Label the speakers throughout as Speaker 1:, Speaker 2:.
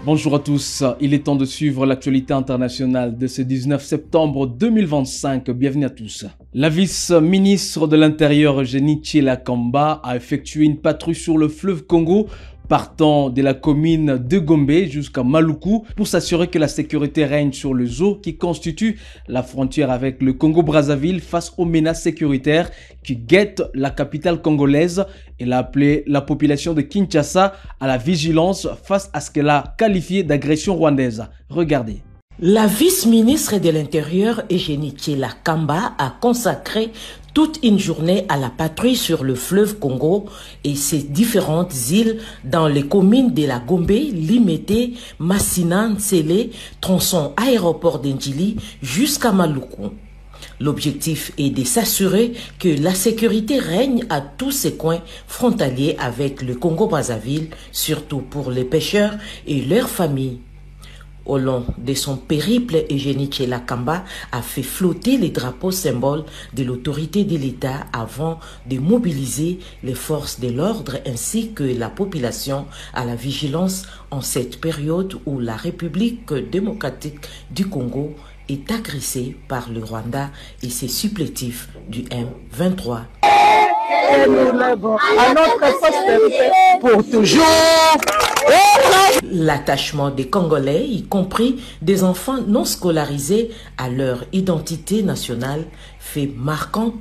Speaker 1: Bonjour à tous, il est temps de suivre l'actualité internationale de ce 19 septembre 2025. Bienvenue à tous. La vice-ministre de l'Intérieur Eugénie Tshilakamba a effectué une patrouille sur le fleuve Congo partant de la commune de Gombe jusqu'à Maluku pour s'assurer que la sécurité règne sur le zoo qui constitue la frontière avec le Congo-Brazzaville face aux menaces sécuritaires qui guettent la capitale congolaise. Elle a appelé la population de Kinshasa à la vigilance face à ce qu'elle a qualifié d'agression rwandaise. Regardez.
Speaker 2: La vice-ministre de l'Intérieur, Eugénie Tshilakamba, a consacré toute une journée à la patrouille sur le fleuve Congo et ses différentes îles dans les communes de la Gombe, Limete, Massina, Nsele, tronçon aéroport d'Ndjili jusqu'à Maluku. L'objectif est de s'assurer que la sécurité règne à tous ces coins frontaliers avec le Congo-Brazzaville, surtout pour les pêcheurs et leurs familles. Au long de son périple, Eugénie Tshilakamba a fait flotter les drapeaux symboles de l'autorité de l'État avant de mobiliser les forces de l'ordre ainsi que la population à la vigilance en cette période où la République démocratique du Congo est agressée par le Rwanda et ses supplétifs du M23.
Speaker 3: Et nous lèvons à notre postérité pour toujours.
Speaker 2: L'attachement des Congolais, y compris des enfants non scolarisés à leur identité nationale, fait marquant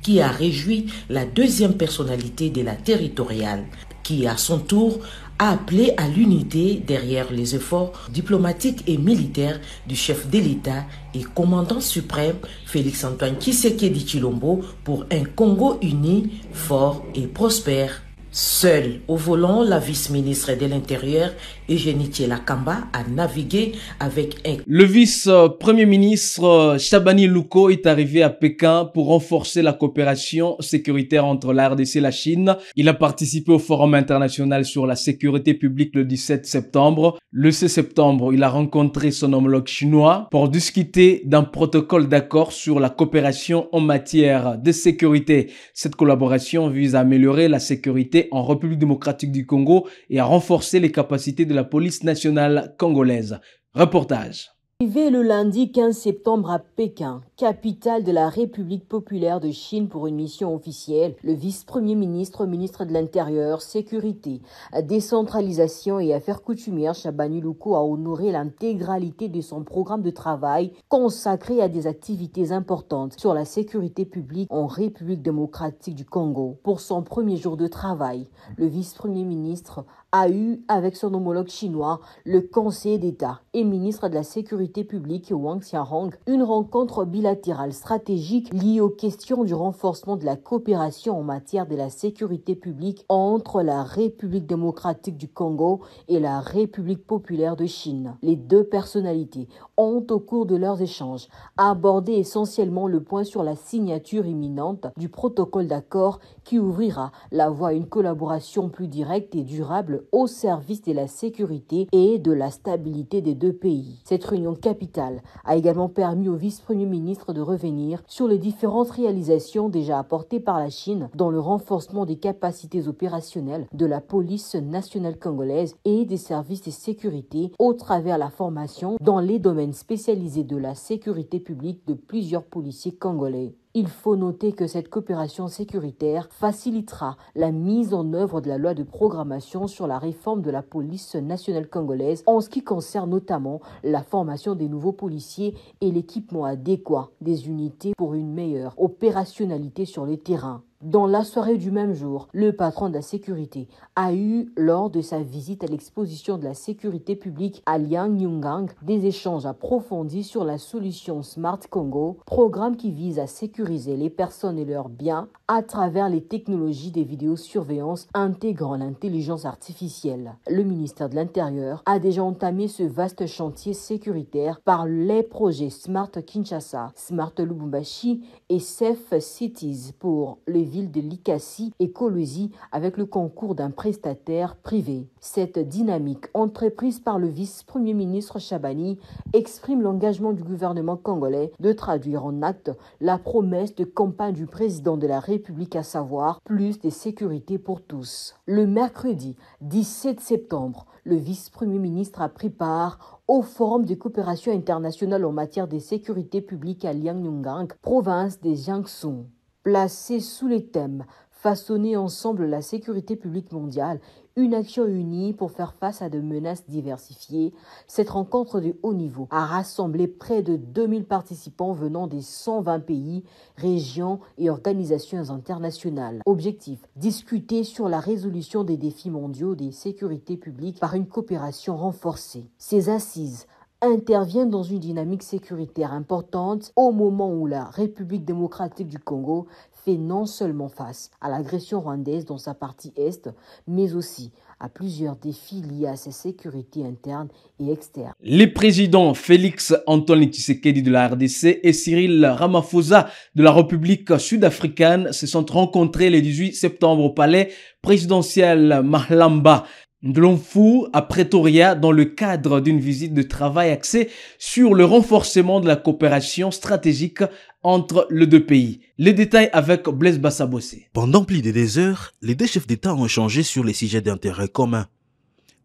Speaker 2: qui a réjoui la deuxième personnalité de la territoriale, qui à son tour a appelé à l'unité derrière les efforts diplomatiques et militaires du chef de l'État et commandant suprême Félix-Antoine Tshisekedi Tshilombo pour un Congo uni, fort et prospère. Seule au volant, la vice-ministre de l'Intérieur, Eugénie Tshilakamba, a navigué avec un...
Speaker 1: Le vice-premier ministre Chabani Louko est arrivé à Pékin pour renforcer la coopération sécuritaire entre la RDC et la Chine. Il a participé au Forum international sur la sécurité publique le 17 septembre. Le 6 septembre, il a rencontré son homologue chinois pour discuter d'un protocole d'accord sur la coopération en matière de sécurité. Cette collaboration vise à améliorer la sécurité en République démocratique du Congo et à renforcer les capacités de la police nationale congolaise. Reportage.
Speaker 4: Arrivé le lundi 15 septembre à Pékin, capitale de la République populaire de Chine pour une mission officielle, le vice-premier ministre, ministre de l'Intérieur, Sécurité, Décentralisation et Affaires coutumières, Chabani Louko a honoré l'intégralité de son programme de travail consacré à des activités importantes sur la sécurité publique en République démocratique du Congo. Pour son premier jour de travail, le vice-premier ministre a eu avec son homologue chinois, le conseiller d'État et ministre de la Sécurité publique Wang Xiaorong, une rencontre bilatérale stratégique liée aux questions du renforcement de la coopération en matière de la sécurité publique entre la République démocratique du Congo et la République populaire de Chine. Les deux personnalités ont, au cours de leurs échanges, abordé essentiellement le point sur la signature imminente du protocole d'accord qui ouvrira la voie à une collaboration plus directe et durable au service de la sécurité et de la stabilité des deux pays. Cette réunion capitale a également permis au vice-premier ministre de revenir sur les différentes réalisations déjà apportées par la Chine dans le renforcement des capacités opérationnelles de la police nationale congolaise et des services de sécurité au travers la formation dans les domaines spécialisés de la sécurité publique de plusieurs policiers congolais. Il faut noter que cette coopération sécuritaire facilitera la mise en œuvre de la loi de programmation sur la réforme de la police nationale congolaise en ce qui concerne notamment la formation des nouveaux policiers et l'équipement adéquat des unités pour une meilleure opérationnalité sur les terrains. Dans la soirée du même jour, le patron de la sécurité a eu, lors de sa visite à l'exposition de la sécurité publique à Liangyungang, des échanges approfondis sur la solution Smart Congo, programme qui vise à sécuriser les personnes et leurs biens à travers les technologies des vidéosurveillance intégrant l'intelligence artificielle. Le ministère de l'Intérieur a déjà entamé ce vaste chantier sécuritaire par les projets Smart Kinshasa, Smart Lubumbashi et Safe Cities pour les villes de Likasi et Kolwezi avec le concours d'un prestataire privé. Cette dynamique entreprise par le vice-premier ministre Chabani exprime l'engagement du gouvernement congolais de traduire en actes la promesse de campagne du président de la République République, à savoir plus de sécurité pour tous. Le mercredi 17 septembre, le vice-premier ministre a pris part au Forum de coopération internationale en matière de sécurité publique à Liangnyungang, province des Jiangsu. Placé sous les thèmes « Façonner ensemble la sécurité publique mondiale », une action unie pour faire face à de menaces diversifiées, cette rencontre de haut niveau a rassemblé près de 2000 participants venant des 120 pays, régions et organisations internationales. Objectif, discuter sur la résolution des défis mondiaux des sécurités publiques par une coopération renforcée. Ces assises interviennent dans une dynamique sécuritaire importante au moment où la République démocratique du Congo fait non seulement face à l'agression rwandaise dans sa partie est, mais aussi à plusieurs défis liés à sa sécurité interne et externe.
Speaker 1: Les présidents Félix Antoine Tshisekedi de la RDC et Cyril Ramaphosa de la République sud-africaine se sont rencontrés le 18 septembre au palais présidentiel Mahlamba Ndlomfu à Pretoria dans le cadre d'une visite de travail axée sur le renforcement de la coopération stratégique entre les deux pays. Les détails avec Blaise Bassabossé.
Speaker 5: Pendant plus de 2 heures, les deux chefs d'État ont échangé sur les sujets d'intérêt commun,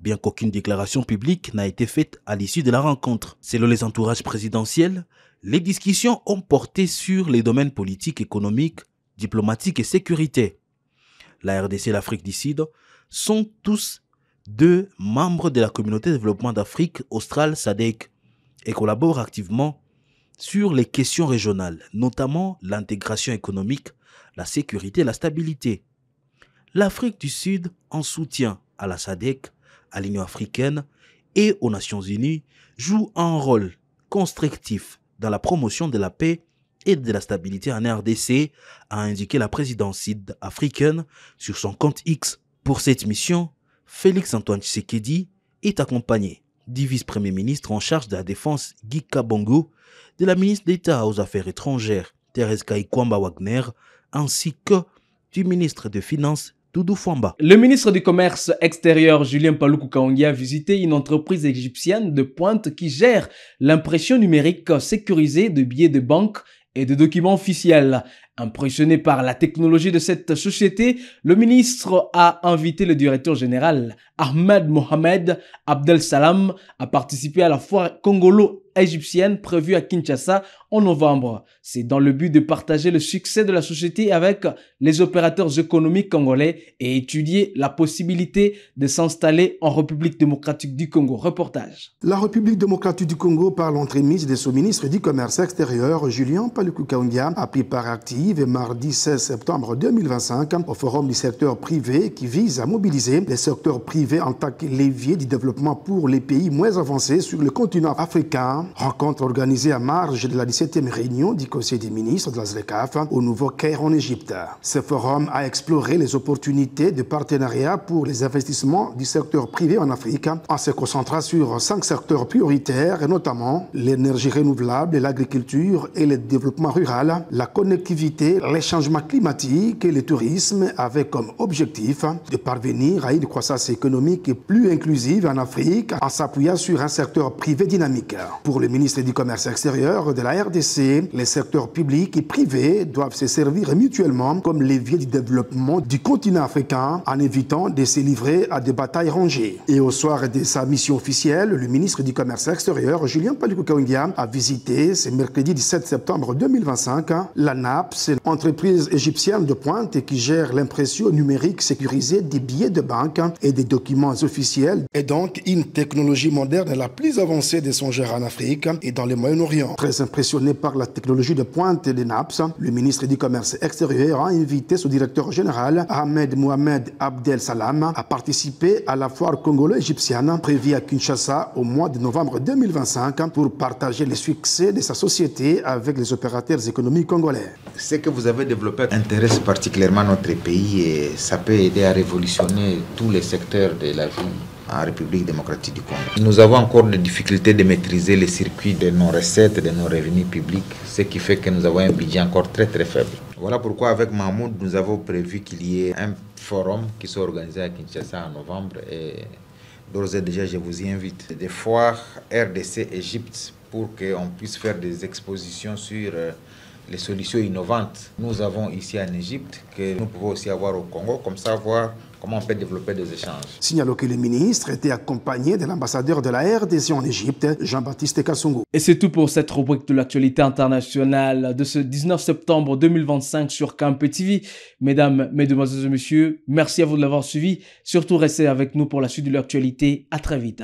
Speaker 5: bien qu'aucune déclaration publique n'a été faite à l'issue de la rencontre. Selon les entourages présidentiels, les discussions ont porté sur les domaines politiques, économiques, diplomatiques et sécurité. La RDC et l'Afrique du Sud sont tous 2 membres de la communauté de développement d'Afrique australe SADC et collaborent activement sur les questions régionales, notamment l'intégration économique, la sécurité et la stabilité. L'Afrique du Sud, en soutien à la SADC, à l'Union africaine et aux Nations Unies, joue un rôle constructif dans la promotion de la paix et de la stabilité en RDC, a indiqué la présidence sud-africaine sur son compte X. Pour cette mission, Félix Antoine Tshisekedi est accompagné du vice-premier ministre en charge de la défense Guy Kabongo, de la ministre d'État aux Affaires étrangères Thérèse Kaikwamba Wagner, ainsi que du ministre des Finances Doudou Fwamba.
Speaker 1: Le ministre du Commerce extérieur Julien Paluku Kahongya a visité une entreprise égyptienne de pointe qui gère l'impression numérique sécurisée de billets de banque et de documents officiels. Impressionné par la technologie de cette société, le ministre a invité le directeur général Ahmed Mohamed Abdel Salam à participer à la foire congolo-égyptienne prévue à Kinshasa en novembre. C'est dans le but de partager le succès de la société avec les opérateurs économiques congolais et étudier la possibilité de s'installer en République démocratique du Congo. Reportage.
Speaker 6: La République démocratique du Congo, par l'entremise de son ministre du Commerce extérieur, Julien Paluku Kahongya, a pris part active mardi 16 septembre 2025 au forum du secteur privé qui vise à mobiliser les secteurs privés en tant que levier du développement pour les pays moins avancés sur le continent africain. Rencontre organisée à marge de la 17e réunion du Conseil des ministres de la ZLECAf au Nouveau-Caire en Égypte. Ce forum a exploré les opportunités de partenariat pour les investissements du secteur privé en Afrique en se concentrant sur 5 secteurs prioritaires et notamment l'énergie renouvelable, l'agriculture et le développement rural, la connectivité, les changements climatiques et le tourisme avec comme objectif de parvenir à une croissance économique plus inclusive en Afrique en s'appuyant sur un secteur privé dynamique. Pour le ministre du Commerce extérieur de la RDC, les secteurs publics et privés doivent se servir mutuellement comme levier du développement du continent africain en évitant de se livrer à des batailles rangées. Et au soir de sa mission officielle, le ministre du Commerce extérieur, Julien Paluku Kahongya, a visité ce mercredi 17 septembre 2025 l'ANAPS, entreprise égyptienne de pointe qui gère l'impression numérique sécurisée des billets de banque et des documents officiels, et donc une technologie moderne la plus avancée de son genre en Afrique et dans le Moyen-Orient. Très impressionné par la technologie de pointe des NAPS, le ministre du Commerce extérieur a invité son directeur général, Ahmed Mohamed Abdel Salam, à participer à la foire congolo-égyptienne prévue à Kinshasa au mois de novembre 2025 pour partager les succès de sa société avec les opérateurs économiques congolais.
Speaker 7: Ce que vous avez développé intéresse particulièrement notre pays et ça peut aider à révolutionner tous les secteurs de la vie en République démocratique du Congo. Nous avons encore des difficultés de maîtriser les circuits de nos recettes, de nos revenus publics, ce qui fait que nous avons un budget encore très faible. Voilà pourquoi avec Mahmoud, nous avons prévu qu'il y ait un forum qui soit organisé à Kinshasa en novembre et d'ores et déjà je vous y invite. Des foires RDC Égypte pour qu'on puisse faire des expositions sur les solutions innovantes nous avons ici en Égypte, que nous pouvons aussi avoir au Congo, comme ça voir comment on peut développer des échanges.
Speaker 6: Signalons que le ministre était accompagné de l'ambassadeur de la RDC en Égypte, Jean-Baptiste Kassongo.
Speaker 1: Et c'est tout pour cette rubrique de l'actualité internationale de ce 19 septembre 2025 sur KMP TV. Mesdames, mesdemoiselles et messieurs, merci à vous de l'avoir suivi. Surtout, restez avec nous pour la suite de l'actualité. À très vite.